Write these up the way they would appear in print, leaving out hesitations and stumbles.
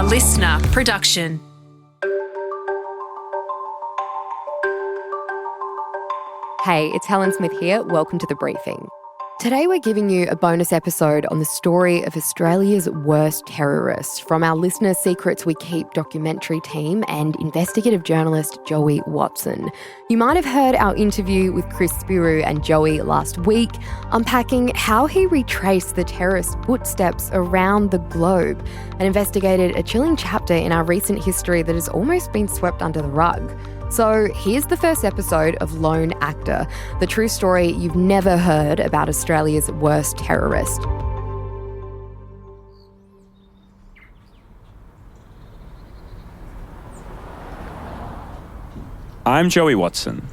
A listener production. Hey, it's Helen Smith here. Welcome to The Briefing. Today we're giving you a bonus episode on the story of Australia's worst terrorist from our Listener Secrets We Keep documentary team and investigative journalist Joey Watson. You might have heard our interview with Chris Spiro and Joey last week, unpacking how he retraced the terrorist footsteps around the globe and investigated a chilling chapter in our recent history that has almost been swept under the rug. So here's the first episode of Lone Actor, the true story you've never heard about Australia's worst terrorist. I'm Joey Watson.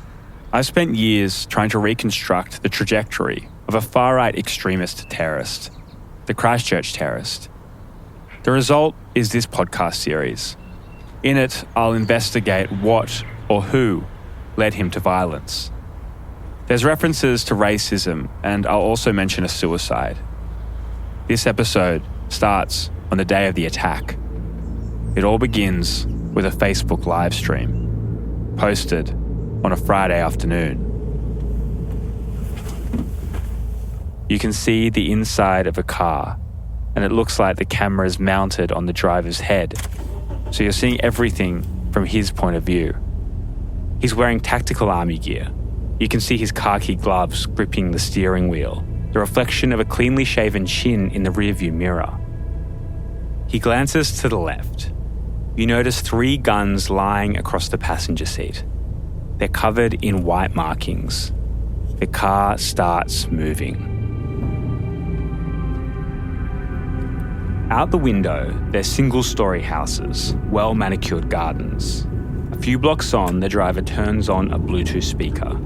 I've spent years trying to reconstruct the trajectory of a far-right extremist terrorist, the Christchurch terrorist. The result is this podcast series. In it, I'll investigate what or who led him to violence. There's references to racism, and I'll also mention a suicide. This episode starts on the day of the attack. It all begins with a Facebook live stream, posted on a Friday afternoon. You can see the inside of a car, and it looks like the camera is mounted on the driver's head, so you're seeing everything from his point of view. He's wearing tactical army gear. You can see his khaki gloves gripping the steering wheel, the reflection of a cleanly shaven chin in the rearview mirror. He glances to the left. You notice 3 guns lying across the passenger seat. They're covered in white markings. The car starts moving. Out the window, they're single-storey houses, well-manicured gardens. A few blocks on, the driver turns on a Bluetooth speaker.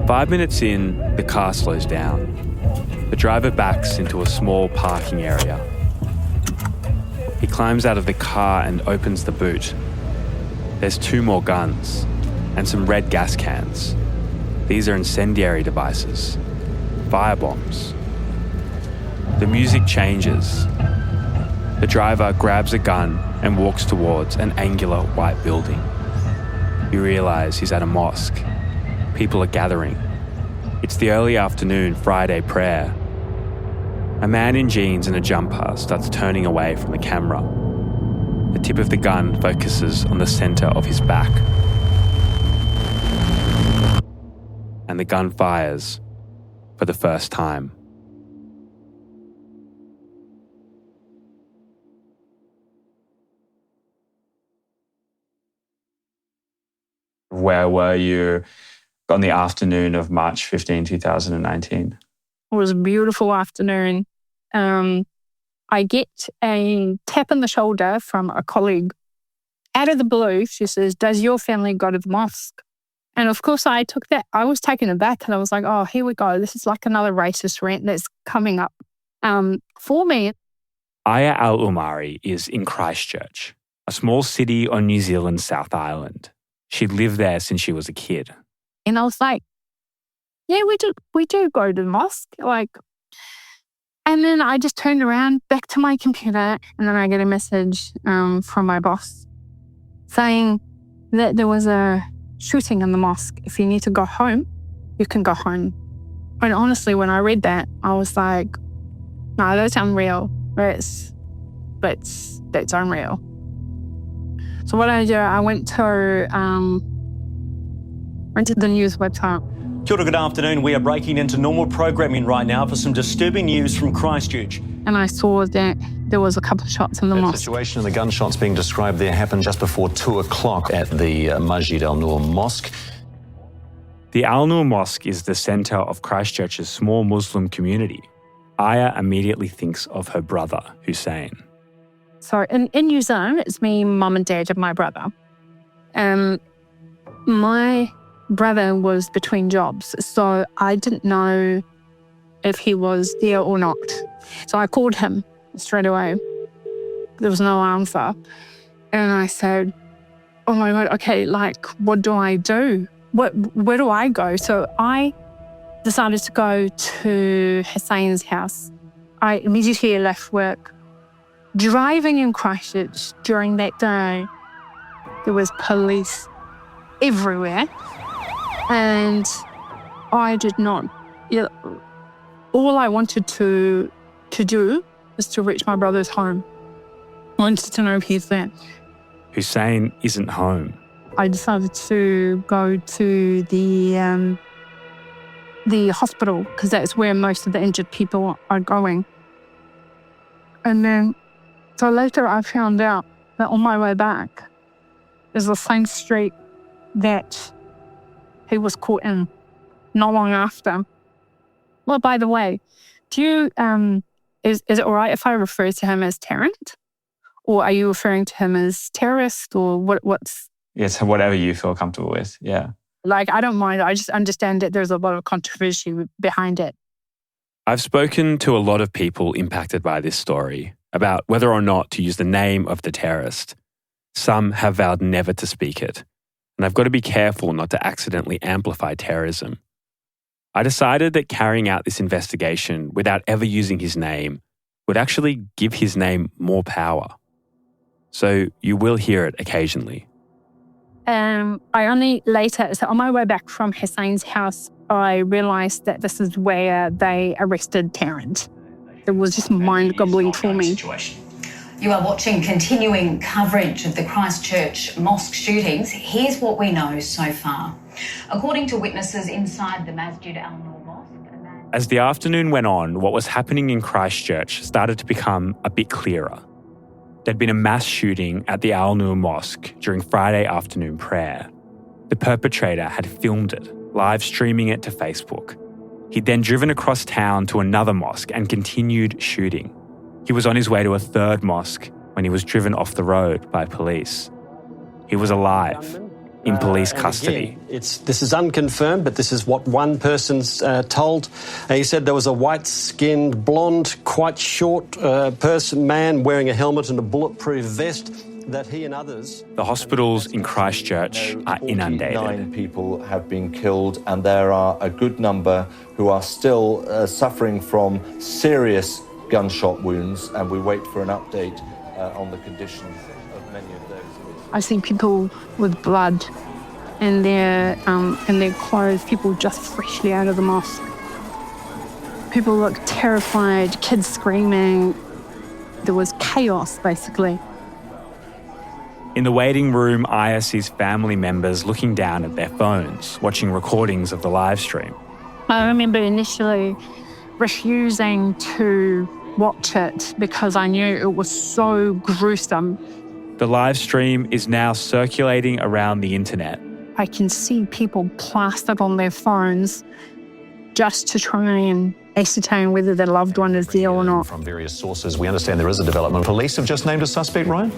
5 minutes in, the car slows down. The driver backs into a small parking area. He climbs out of the car and opens the boot. There's 2 more guns and some red gas cans. These are incendiary devices, firebombs. The music changes. The driver grabs a gun and walks towards an angular white building. You realise he's at a mosque. People are gathering. It's the early afternoon Friday prayer. A man in jeans and a jumper starts turning away from the camera. The tip of the gun focuses on the centre of his back. And the gun fires for the first time. Where were you on the afternoon of March 15, 2019? It was a beautiful afternoon. I get a tap on the shoulder from a colleague. Out of the blue, she says, "Does your family go to the mosque?" And of course I took that. I was taken aback and I was like, oh, here we go. This is like another racist rant that's coming up for me. Aya Al-Umari is in Christchurch, a small city on New Zealand's South Island. She'd lived there since she was a kid. And I was like, yeah, we do go to the mosque. And then I just turned around back to my computer and then I get a message from my boss saying that there was a shooting in the mosque. If you need to go home, you can go home. And honestly, when I read that, I was like, no, that's unreal. That's unreal. So what I did, I went to the news website. Kia ora, good afternoon. We are breaking into normal programming right now for some disturbing news from Christchurch. And I saw that there was a couple of shots in the mosque. The situation and the gunshots being described there happened just before 2 o'clock at the Masjid Al-Nur Mosque. The Al-Nur Mosque is the centre of Christchurch's small Muslim community. Aya immediately thinks of her brother, Hussein. So in New Zealand, it's me, mum and dad, and my brother. My brother was between jobs, so I didn't know if he was there or not. So I called him straight away. There was no answer. And I said, oh my God, okay, what do I do? Where do I go? So I decided to go to Hussein's house. I immediately left work, Driving in Christchurch during that day, there was police everywhere. And I did not... all I wanted to do was to reach my brother's home. I wanted to know if he's there. Hussein isn't home. I decided to go to the hospital because that's where most of the injured people are going. And then, so later I found out that on my way back is the same street that he was caught in not long after. Well, by the way, do you, is it all right if I refer to him as Tarrant? Or are you referring to him as terrorist or what's... It's whatever you feel comfortable with, yeah. Like, I don't mind. I just understand that there's a lot of controversy behind it. I've spoken to a lot of people impacted by this story about whether or not to use the name of the terrorist. Some have vowed never to speak it, and I've got to be careful not to accidentally amplify terrorism. I decided that carrying out this investigation without ever using his name would actually give his name more power. So you will hear it occasionally. I only later, so on my way back from Hussein's house, I realised that this is where they arrested Tarrant. It was just mind-boggling for me. You are watching continuing coverage of the Christchurch mosque shootings. Here's what we know so far. According to witnesses inside the Masjid Al-Nur Mosque... As the afternoon went on, what was happening in Christchurch started to become a bit clearer. There'd been a mass shooting at the Al-Nur Mosque during Friday afternoon prayer. The perpetrator had filmed it, live streaming it to Facebook. He'd then driven across town to another mosque and continued shooting. He was on his way to a third mosque when he was driven off the road by police. He was alive, in police custody. Again, this is unconfirmed, but this is what one person's told. He said there was a white-skinned, blonde, quite short man wearing a helmet and a bulletproof vest that he and others... The hospitals in Christchurch are inundated. 49 people have been killed, and there are a good number who are still suffering from serious gunshot wounds, and we wait for an update on the condition of many of those. I see people with blood in their clothes, people just freshly out of the mosque. People look terrified, kids screaming. There was chaos, basically. In the waiting room, Aya sees family members looking down at their phones, watching recordings of the live stream. I remember initially refusing to watch it because I knew it was so gruesome. The live stream is now circulating around the internet. I can see people plastered on their phones just to try and ascertain whether their loved one is there or not. From various sources, we understand there is a development. Police have just named a suspect, Ryan?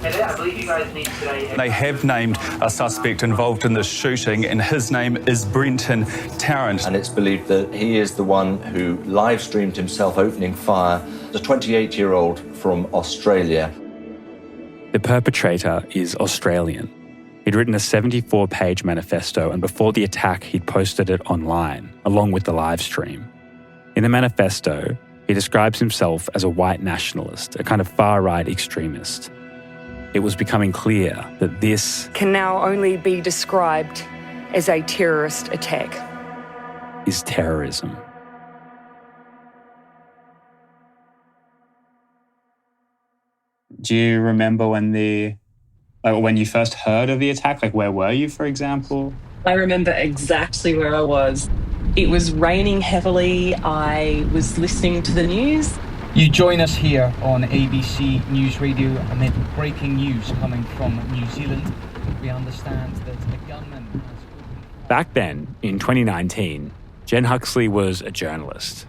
They have named a suspect involved in this shooting, and his name is Brenton Tarrant. And it's believed that he is the one who live streamed himself opening fire, the 28-year-old from Australia. The perpetrator is Australian. He'd written a 74-page manifesto, and before the attack, he'd posted it online, along with the live stream. In the manifesto, he describes himself as a white nationalist, a kind of far-right extremist. It was becoming clear that this can now only be described as a terrorist attack. Is terrorism. Do you remember when you first heard of the attack? Like, where were you, for example? I remember exactly where I was. It was raining heavily. I was listening to the news. You join us here on ABC News Radio amid breaking news coming from New Zealand. We understand that a gunman has... Back then, in 2019, Jen Huxley was a journalist.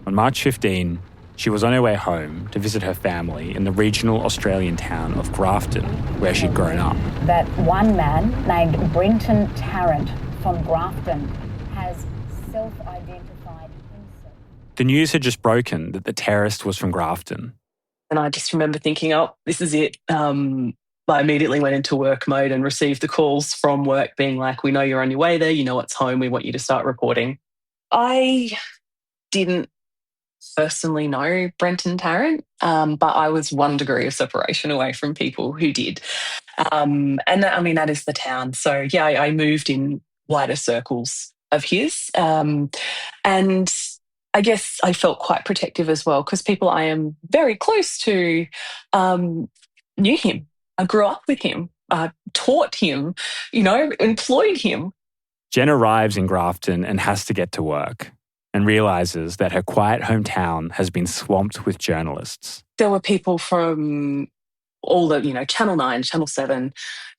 On March 15, she was on her way home to visit her family in the regional Australian town of Grafton, where she'd grown up. That one man named Brenton Tarrant from Grafton has self-identified himself. The news had just broken that the terrorist was from Grafton. And I just remember thinking, oh, this is it. I immediately went into work mode and received the calls from work being like, we know you're on your way there, you know it's home, we want you to start reporting. I didn't personally know Brenton Tarrant, but I was 1 degree of separation away from people who did. And that is the town. So, yeah, I moved in wider circles of his. And I guess I felt quite protective as well because people I am very close to knew him. I grew up with him, taught him, employed him. Jen arrives in Grafton and has to get to work and realises that her quiet hometown has been swamped with journalists. There were people from all the, Channel 9, Channel 7,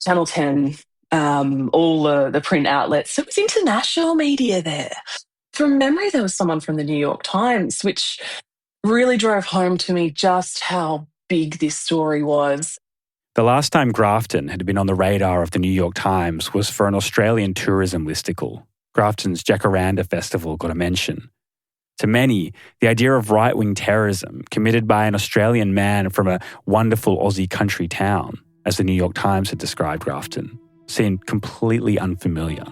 Channel 10, all the print outlets. It was international media there. From memory, there was someone from the New York Times, which really drove home to me just how big this story was. The last time Grafton had been on the radar of the New York Times was for an Australian tourism listicle. Grafton's Jacaranda Festival got a mention. To many, the idea of right-wing terrorism committed by an Australian man from a wonderful Aussie country town, as the New York Times had described Grafton, seemed completely unfamiliar,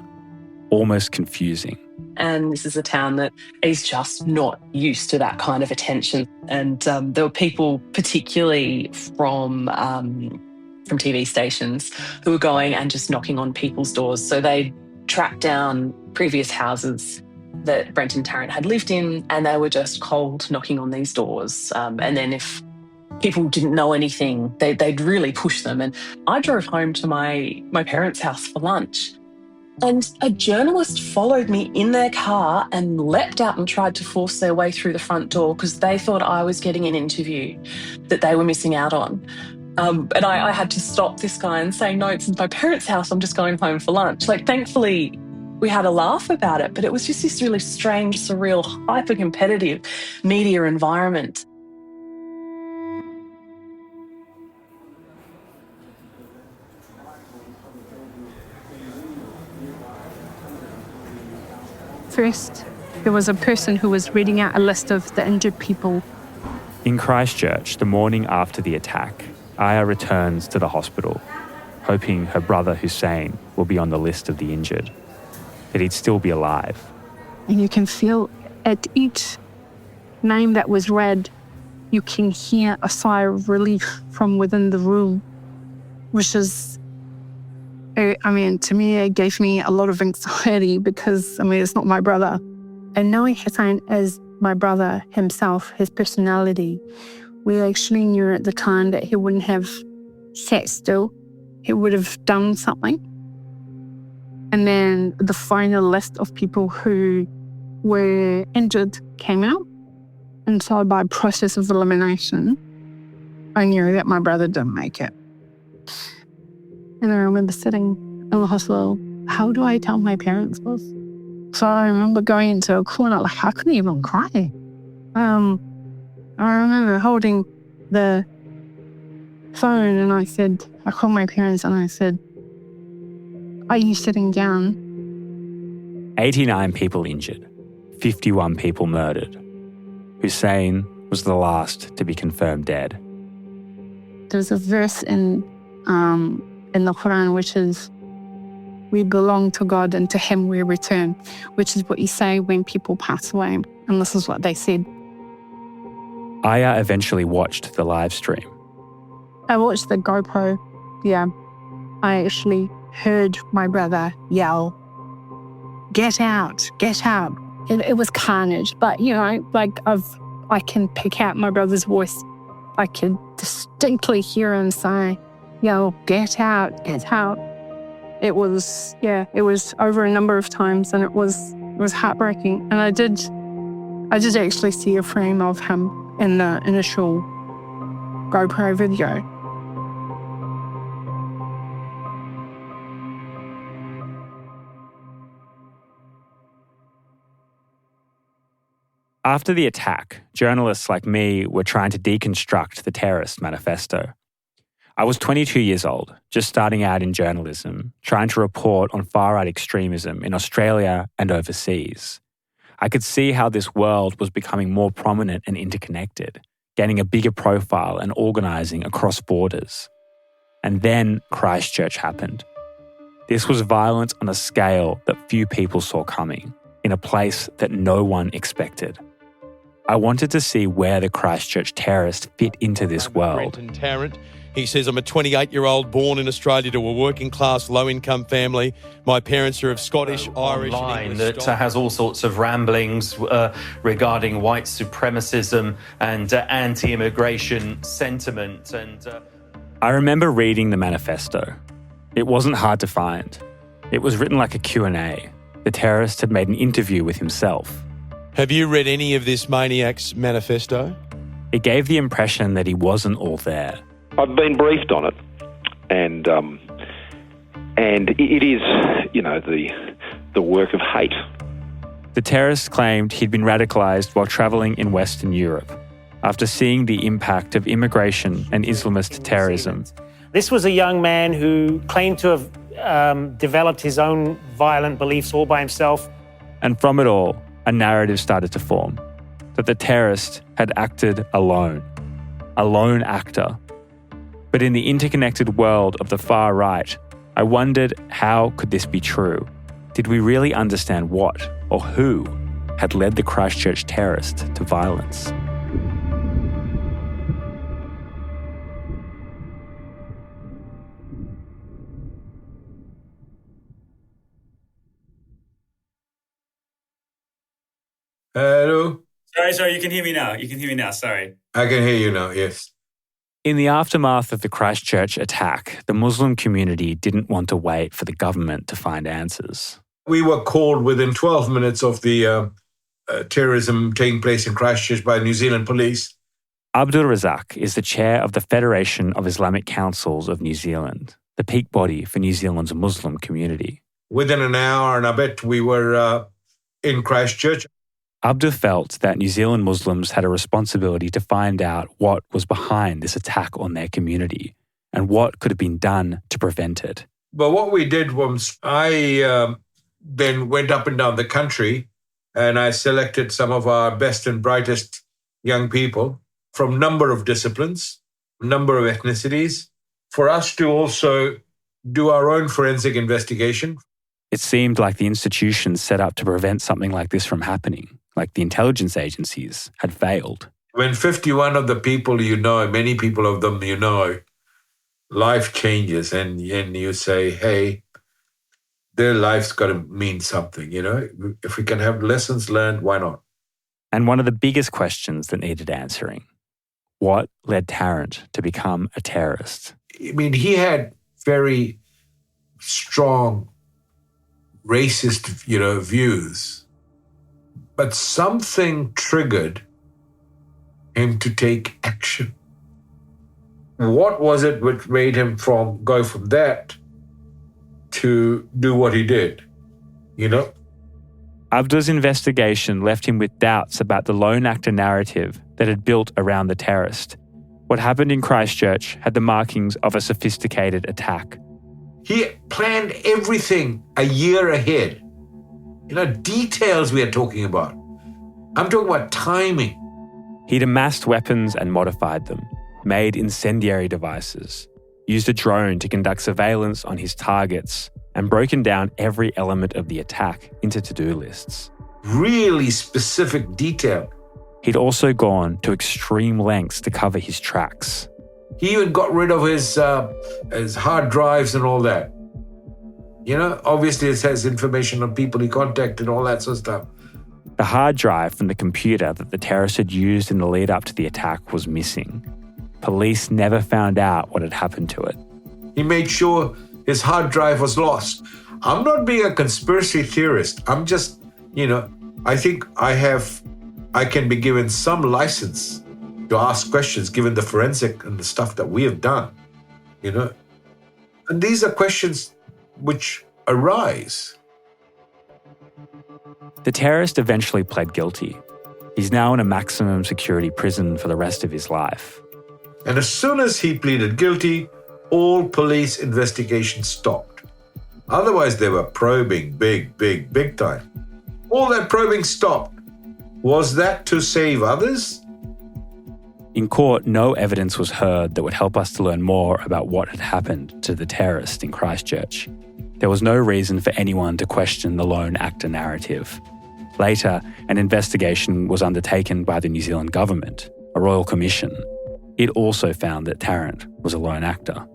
almost confusing. And this is a town that is just not used to that kind of attention. And there were people, particularly from TV stations, who were going and just knocking on people's doors. So they tracked down previous houses that Brenton Tarrant had lived in, and they were just cold knocking on these doors. And then if people didn't know anything, they'd really push them. And I drove home to my parents' house for lunch, and a journalist followed me in their car and leapt out and tried to force their way through the front door because they thought I was getting an interview that they were missing out on. And I had to stop this guy and say, no, it's in my parents' house. I'm just going home for lunch. Thankfully, we had a laugh about it, but it was just this really strange, surreal, hyper-competitive media environment. First, there was a person who was reading out a list of the injured people. In Christchurch, the morning after the attack, Aya returns to the hospital, hoping her brother Hussein will be on the list of the injured, that he'd still be alive. And you can feel at each name that was read, you can hear a sigh of relief from within the room, which is, to me, it gave me a lot of anxiety because, it's not my brother. And knowing Hussein as my brother himself, his personality, we actually knew at the time that he wouldn't have sat still. He would have done something. And then the final list of people who were injured came out. And so by process of elimination, I knew that my brother didn't make it. And I remember sitting in the hospital, how do I tell my parents this? So I remember going into a corner, I couldn't even cry. I remember holding the phone and I called my parents and I said, are you sitting down? 89 people injured, 51 people murdered. Hussein was the last to be confirmed dead. There's a verse in the Quran which is, we belong to God and to Him we return, which is what you say when people pass away. And this is what they said. Aya eventually watched the live stream. I watched the GoPro, yeah. I actually heard my brother yell, get out, get out. It was carnage, but I can pick out my brother's voice. I can distinctly hear him say, yell, get out, get out. It was over a number of times and it was heartbreaking. And I did actually see a frame of him in the initial GoPro video. After the attack, journalists like me were trying to deconstruct the terrorist manifesto. I was 22 years old, just starting out in journalism, trying to report on far-right extremism in Australia and overseas. I could see how this world was becoming more prominent and interconnected, gaining a bigger profile and organising across borders. And then Christchurch happened. This was violence on a scale that few people saw coming, in a place that no one expected. I wanted to see where the Christchurch terrorist fit into this world. Brenton Tarrant. He says, I'm a 28-year-old born in Australia to a working-class, low-income family. My parents are of Scottish, Irish online and English that stock. has all sorts of ramblings regarding white supremacism and anti-immigration sentiment. I remember reading the manifesto. It wasn't hard to find. It was written like a Q&A. The terrorist had made an interview with himself. Have you read any of this maniac's manifesto? It gave the impression that he wasn't all there. I've been briefed on it, and it is, the work of hate. The terrorist claimed he'd been radicalised while travelling in Western Europe after seeing the impact of immigration and Islamist terrorism. This was a young man who claimed to have developed his own violent beliefs all by himself. And from it all, a narrative started to form that the terrorist had acted alone, a lone actor. But in the interconnected world of the far right, I wondered, how could this be true? Did we really understand what or who had led the Christchurch terrorist to violence? Hello? Sorry, you can hear me now. Sorry. I can hear you now, yes. In the aftermath of the Christchurch attack, the Muslim community didn't want to wait for the government to find answers. We were called within 12 minutes of the terrorism taking place in Christchurch by New Zealand police. Abdul Razak is the chair of the Federation of Islamic Councils of New Zealand, the peak body for New Zealand's Muslim community. Within an hour and a bit, we were in Christchurch. Abdul felt that New Zealand Muslims had a responsibility to find out what was behind this attack on their community and what could have been done to prevent it. But what we did was I then went up and down the country and I selected some of our best and brightest young people from a number of disciplines, a number of ethnicities, for us to also do our own forensic investigation. It seemed like the institutions set up to prevent something like this from happening, like the intelligence agencies, had failed. When 51 of the people you know, many people of them you know, life changes and you say, hey, their life's got to mean something, If we can have lessons learned, why not? And one of the biggest questions that needed answering, what led Tarrant to become a terrorist? I mean, he had very strong racist, views. But something triggered him to take action. What was it which made him go from that to do what he did? Abdul's investigation left him with doubts about the lone actor narrative that had built around the terrorist. What happened in Christchurch had the markings of a sophisticated attack. He planned everything a year ahead. Details we are talking about. I'm talking about timing. He'd amassed weapons and modified them, made incendiary devices, used a drone to conduct surveillance on his targets, and broken down every element of the attack into to-do lists. Really specific detail. He'd also gone to extreme lengths to cover his tracks. He even got rid of his hard drives and all that. Obviously it has information on people he contacted and all that sort of stuff. The hard drive from the computer that the terrorist had used in the lead up to the attack was missing. Police never found out what had happened to it. He made sure his hard drive was lost. I'm not being a conspiracy theorist. I'm just, I think I can be given some license to ask questions given the forensic and the stuff that we have done, And these are questions which arise. The terrorist eventually pled guilty. He's now in a maximum security prison for the rest of his life. And as soon as he pleaded guilty, all police investigations stopped. Otherwise, they were probing big time. All that probing stopped. Was that to save others? In court, no evidence was heard that would help us to learn more about what had happened to the terrorist in Christchurch. There was no reason for anyone to question the lone actor narrative. Later, an investigation was undertaken by the New Zealand government, a royal commission. It also found that Tarrant was a lone actor.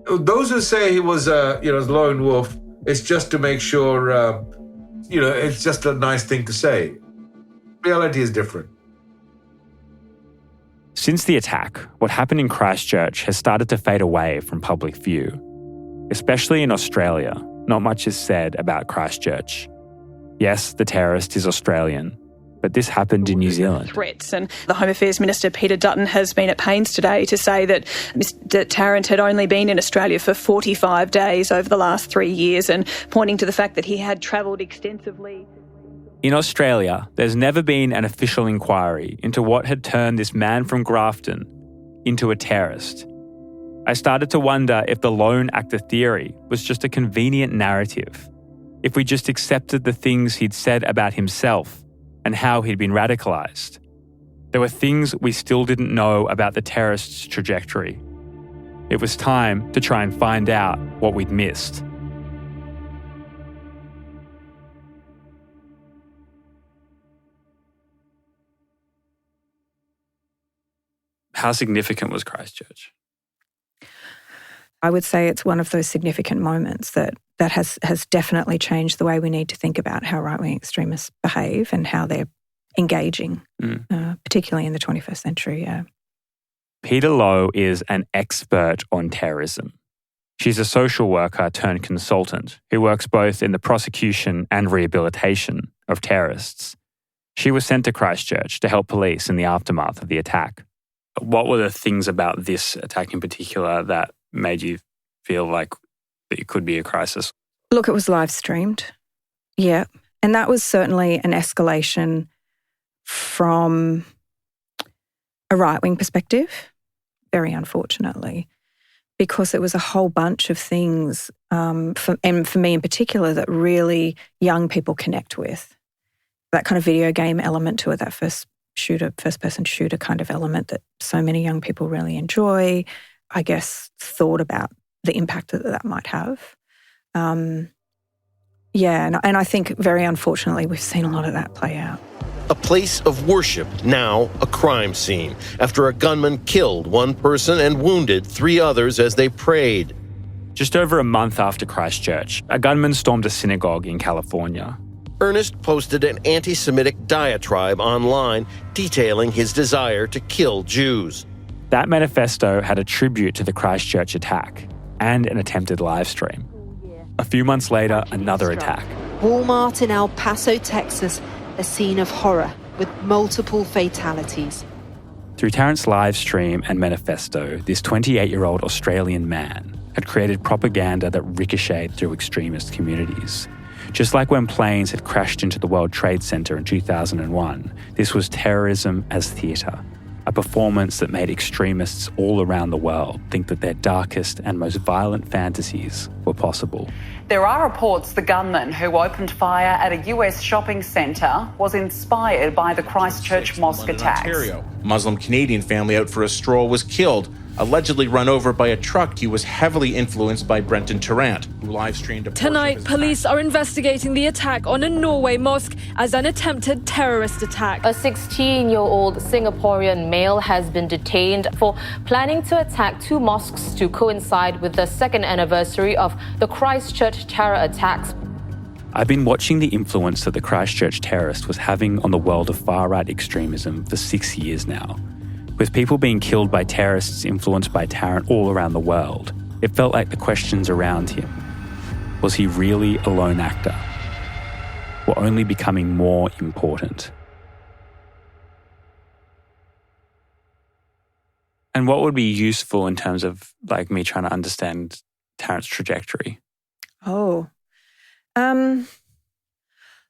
Those who say he was a lone wolf, it's just to make sure, it's just a nice thing to say. Reality is different. Since the attack, what happened in Christchurch has started to fade away from public view. Especially in Australia, not much is said about Christchurch. Yes, the terrorist is Australian, but this happened in New Zealand. Threats, and the Home Affairs Minister Peter Dutton has been at pains today to say that Mr Tarrant had only been in Australia for 45 days over the last 3 years, and pointing to the fact that he had travelled extensively. In Australia, there's never been an official inquiry into what had turned this man from Grafton into a terrorist. I started to wonder if the lone actor theory was just a convenient narrative, if we just accepted the things he'd said about himself and how he'd been radicalised. There were things we still didn't know about the terrorist's trajectory. It was time to try and find out what we'd missed. How significant was Christchurch? I would say it's one of those significant moments that has definitely changed the way we need to think about how right-wing extremists behave and how they're engaging, particularly in the 21st century. Yeah. Peter Lowe is an expert on terrorism. She's a social worker turned consultant who works both in the prosecution and rehabilitation of terrorists. She was sent to Christchurch to help police in the aftermath of the attack. What were the things about this attack in particular that made you feel like it could be a crisis? Look, it was live streamed. Yeah. And that was certainly an escalation from a right-wing perspective, very unfortunately, because it was a whole bunch of things, for me in particular, that really young people connect with. That kind of video game element to it, that first-person shooter kind of element that so many young people really enjoy, I guess, thought about the impact that might have. And I think very unfortunately we've seen a lot of that play out. A place of worship, now a crime scene, after a gunman killed one person and wounded 3 others as they prayed. Just over a month after Christchurch, a gunman stormed a synagogue in California. Ernest posted an anti-Semitic diatribe online detailing his desire to kill Jews. That manifesto had a tribute to the Christchurch attack and an attempted live stream. A few months later, another attack. Walmart in El Paso, Texas, a scene of horror with multiple fatalities. Through Tarrant's live stream and manifesto, this 28-year-old Australian man had created propaganda that ricocheted through extremist communities. Just like when planes had crashed into the World Trade Center in 2001, this was terrorism as theatre, a performance that made extremists all around the world think that their darkest and most violent fantasies were possible. There are reports the gunman who opened fire at a US shopping centre was inspired by the Christchurch mosque attacks. Ontario. Muslim Canadian family out for a stroll was killed, allegedly run over by a truck. He was heavily influenced by Brenton Tarrant, who live-streamed a Tonight, police are investigating the attack on a Norway mosque as an attempted terrorist attack. A 16-year-old Singaporean male has been detained for planning to attack 2 mosques to coincide with the 2nd anniversary of the Christchurch terror attacks. I've been watching the influence that the Christchurch terrorist was having on the world of far-right extremism for 6 years now. With people being killed by terrorists influenced by Tarrant all around the world, it felt like the questions around him. Was he really a lone actor? Were only becoming more important? And what would be useful in terms of me trying to understand Tarrant's trajectory?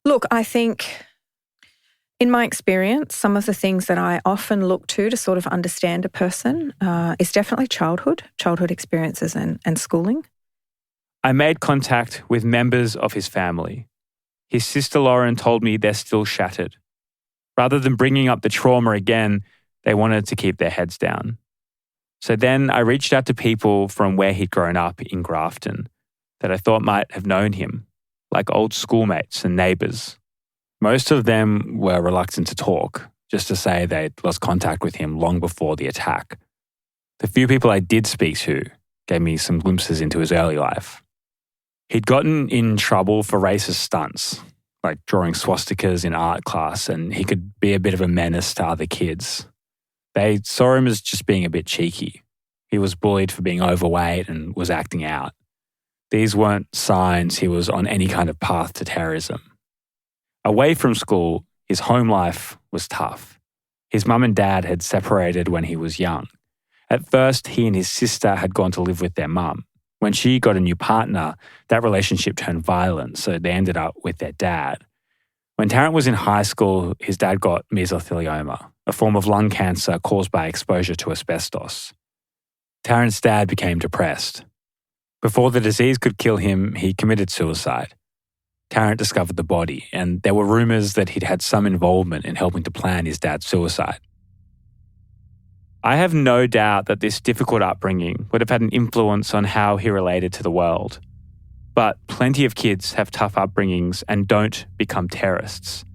Look, I think in my experience, some of the things that I often look to sort of understand a person is definitely childhood experiences and schooling. I made contact with members of his family. His sister Lauren told me they're still shattered. Rather than bringing up the trauma again, they wanted to keep their heads down. So then I reached out to people from where he'd grown up in Grafton that I thought might have known him, like old schoolmates and neighbours. Most of them were reluctant to talk, just to say they'd lost contact with him long before the attack. The few people I did speak to gave me some glimpses into his early life. He'd gotten in trouble for racist stunts, like drawing swastikas in art class, and he could be a bit of a menace to other kids. They saw him as just being a bit cheeky. He was bullied for being overweight and was acting out. These weren't signs he was on any kind of path to terrorism. Away from school, his home life was tough. His mum and dad had separated when he was young. At first, he and his sister had gone to live with their mum. When she got a new partner, that relationship turned violent, so they ended up with their dad. When Tarrant was in high school, his dad got mesothelioma, a form of lung cancer caused by exposure to asbestos. Tarrant's dad became depressed. Before the disease could kill him, he committed suicide. Tarrant discovered the body, and there were rumours that he'd had some involvement in helping to plan his dad's suicide. I have no doubt that this difficult upbringing would have had an influence on how he related to the world. But plenty of kids have tough upbringings and don't become terrorists.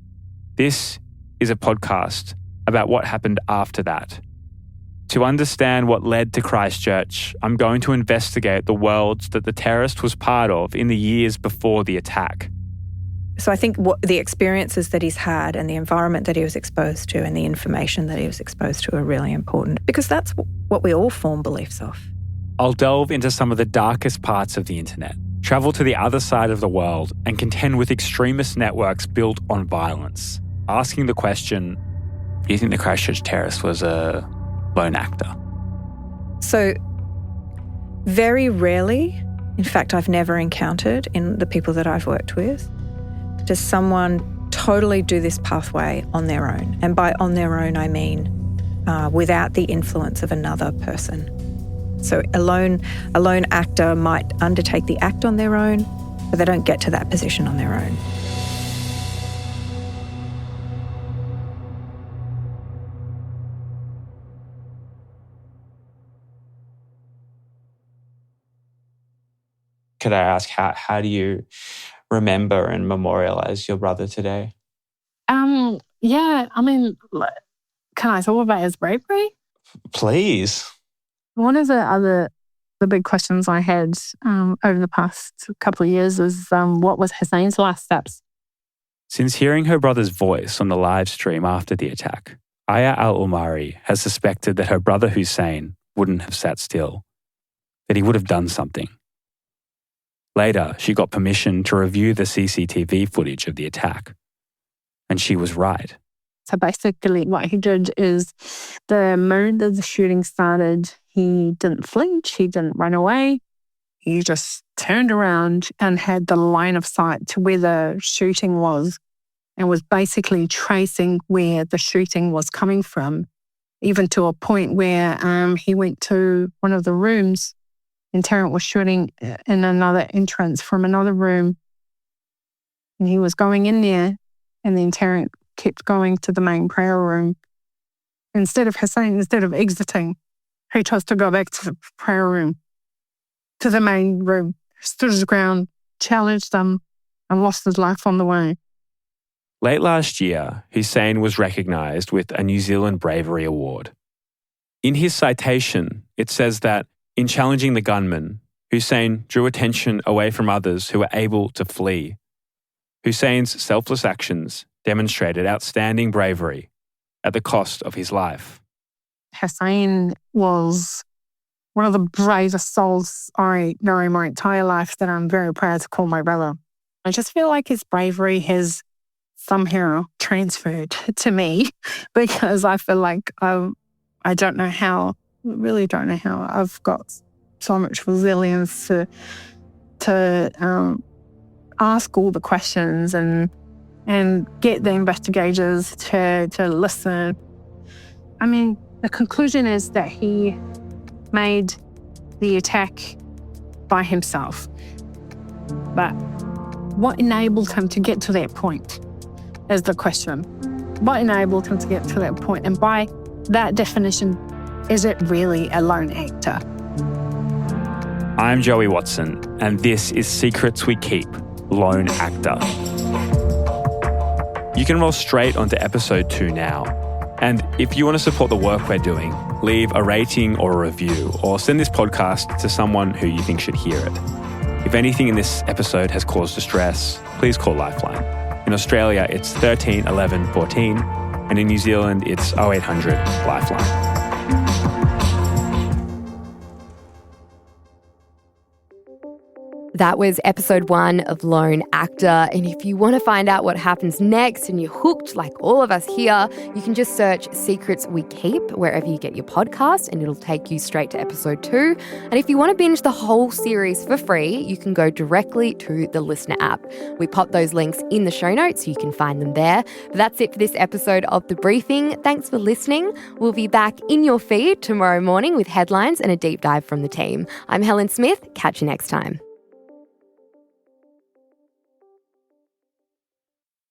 This is a podcast about what happened after that. To understand what led to Christchurch, I'm going to investigate the worlds that the terrorist was part of in the years before the attack. So I think what the experiences that he's had and the environment that he was exposed to and the information that he was exposed to are really important, because that's what we all form beliefs of. I'll delve into some of the darkest parts of the internet, travel to the other side of the world and contend with extremist networks built on violence, asking the question, do you think the Christchurch terrorist was a lone actor? So very rarely, in fact I've never encountered in the people that I've worked with, does someone totally do this pathway on their own? And by on their own, I mean without the influence of another person. So a lone actor might undertake the act on their own, but they don't get to that position on their own. Could I ask, how do you remember and memorialize your brother today? Yeah, I mean, can I talk about his bravery? Please. One of the big questions I had over the past couple of years was what was Hussein's last steps? Since hearing her brother's voice on the live stream after the attack, Aya Al-Umari has suspected that her brother Hussein wouldn't have sat still, that he would have done something. Later, she got permission to review the CCTV footage of the attack. And she was right. So basically what he did is the moment that the shooting started, he didn't flinch, he didn't run away. He just turned around and had the line of sight to where the shooting was and was basically tracing where the shooting was coming from, even to a point where he went to one of the rooms and Tarrant was shooting in another entrance from another room. And he was going in there, and then Tarrant kept going to the main prayer room. Instead of exiting, he chose to go back to the prayer room, to the main room, stood his ground, challenged them, and lost his life on the way. Late last year, Hussein was recognised with a New Zealand Bravery Award. In his citation, it says that in challenging the gunman, Hussein drew attention away from others who were able to flee. Hussein's selfless actions demonstrated outstanding bravery at the cost of his life. Hussein was one of the bravest souls I know in my entire life that I'm very proud to call my brother. I just feel like his bravery has somehow transferred to me because I feel like I don't know how I've got so much resilience to ask all the questions and get the investigators to listen. I mean, the conclusion is that he made the attack by himself. But what enabled him to get to that point is the question. What enabled him to get to that point? And by that definition, is it really a lone actor? I'm Joey Watson, and this is Secrets We Keep, Lone Actor. You can roll straight onto episode 2 now. And if you want to support the work we're doing, leave a rating or a review, or send this podcast to someone who you think should hear it. If anything in this episode has caused distress, please call Lifeline. In Australia, it's 13 11 14, and in New Zealand, it's 0800 Lifeline. That was episode 1 of Lone Actor. And if you want to find out what happens next and you're hooked like all of us here, you can just search Secrets We Keep wherever you get your podcast and it'll take you straight to episode 2. And if you want to binge the whole series for free, you can go directly to the Listener app. We pop those links in the show notes so you can find them there. But that's it for this episode of The Briefing. Thanks for listening. We'll be back in your feed tomorrow morning with headlines and a deep dive from the team. I'm Helen Smith. Catch you next time.